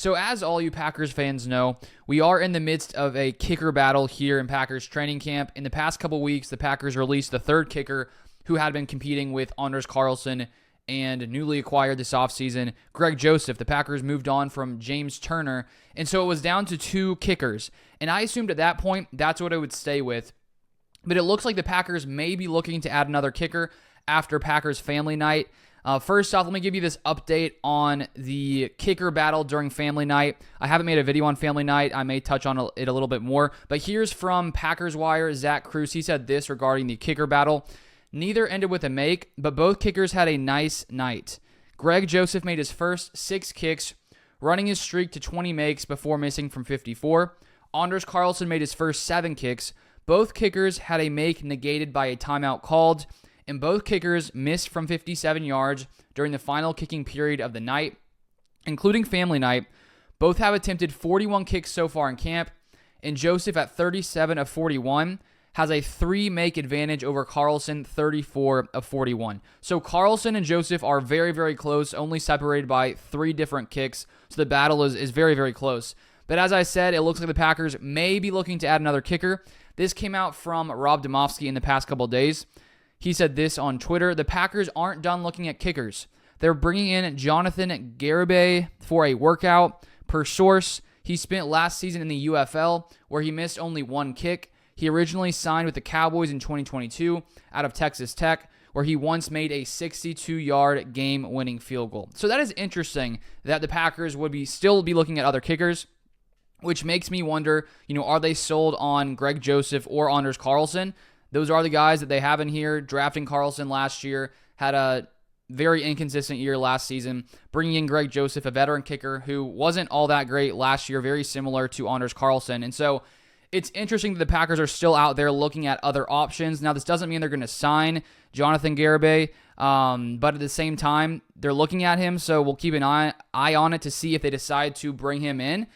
So as all you Packers fans know, we are in the midst of a kicker battle here in Packers training camp. In the past couple weeks, the Packers released the third kicker who had been competing with Anders Carlson and newly acquired this offseason, Greg Joseph. The Packers moved on from James Turner, and so it was down to two kickers. And I assumed at that point that's what I would stay with. But it looks like the Packers may be looking to add another kicker after Packers family night. First off, let me give you this update on the kicker battle during family night. I haven't made a video on family night. I may touch on it a little bit more. But here's from Packers Wire, Zach Kruse. He said this regarding the kicker battle. Neither ended with a make, but both kickers had a nice night. Greg Joseph made his first 6 kicks, running his streak to 20 makes before missing from 54. Anders Carlson made his first 7 kicks. Both kickers had a make negated by a timeout called, and both kickers missed from 57 yards during the final kicking period of the night, including family night. Both have attempted 41 kicks so far in camp, and Joseph at 37 of 41 has a 3-make advantage over Carlson, 34 of 41. So Carlson and Joseph are very, very close, only separated by 3 different kicks, so the battle is very, very close. But as I said, it looks like the Packers may be looking to add another kicker. This came out from Rob Demovsky in the past couple days. He said this on Twitter: the Packers aren't done looking at kickers. They're bringing in Jonathan Garibay for a workout. Per source, he spent last season in the UFL, where he missed only 1 kick. He originally signed with the Cowboys in 2022 out of Texas Tech, where he once made a 62-yard game-winning field goal. So that is interesting that the Packers would still be looking at other kickers, which makes me wonder, are they sold on Greg Joseph or Anders Carlson? Those are the guys that they have in here. Drafting Carlson last year, had a very inconsistent year last season. Bringing in Greg Joseph, a veteran kicker who wasn't all that great last year, very similar to Anders Carlson. And so it's interesting that the Packers are still out there looking at other options. Now, this doesn't mean they're going to sign Jonathan Garibay, but at the same time, they're looking at him, so we'll keep an eye on it to see if they decide to bring him in.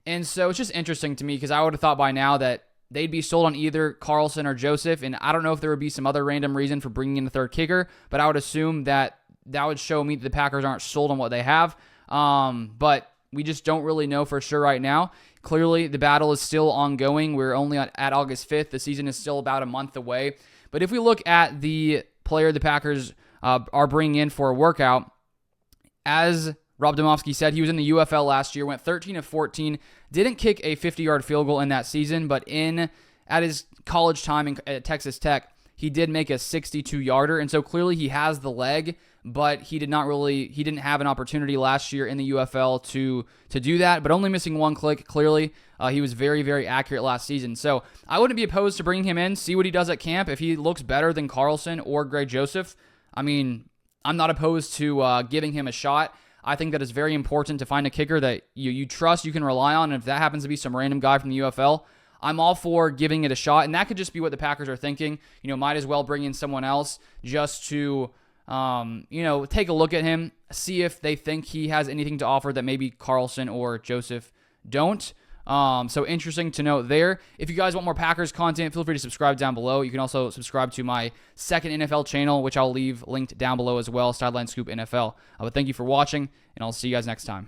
And so it's just interesting to me because I would have thought by now that they'd be sold on either Carlson or Joseph, and I don't know if there would be some other random reason for bringing in the third kicker, but I would assume that would show me that the Packers aren't sold on what they have. But we just don't really know for sure right now. Clearly, the battle is still ongoing. We're only at August 5th. The season is still about a month away. But if we look at the player the Packers are bringing in for a workout, as Rob Demovsky said, he was in the UFL last year, went 13 of 14, didn't kick a 50-yard field goal in that season, but at his college time at Texas Tech, he did make a 62-yarder, and so clearly he has the leg, but he didn't have an opportunity last year in the UFL to do that, but only missing 1 click, clearly. He was very, very accurate last season. So I wouldn't be opposed to bringing him in, see what he does at camp. If he looks better than Carlson or Greg Joseph, I'm not opposed to giving him a shot. I think that it's very important to find a kicker that you trust, you can rely on, and if that happens to be some random guy from the UFL, I'm all for giving it a shot, and that could just be what the Packers are thinking. Might as well bring in someone else just to, take a look at him, see if they think he has anything to offer that maybe Carlson or Joseph don't. So interesting to note there. If you guys want more Packers content, feel free to subscribe down below. You can also subscribe to my second NFL channel, which I'll leave linked down below as well, Sideline Scoop NFL. But thank you for watching, and I'll see you guys next time.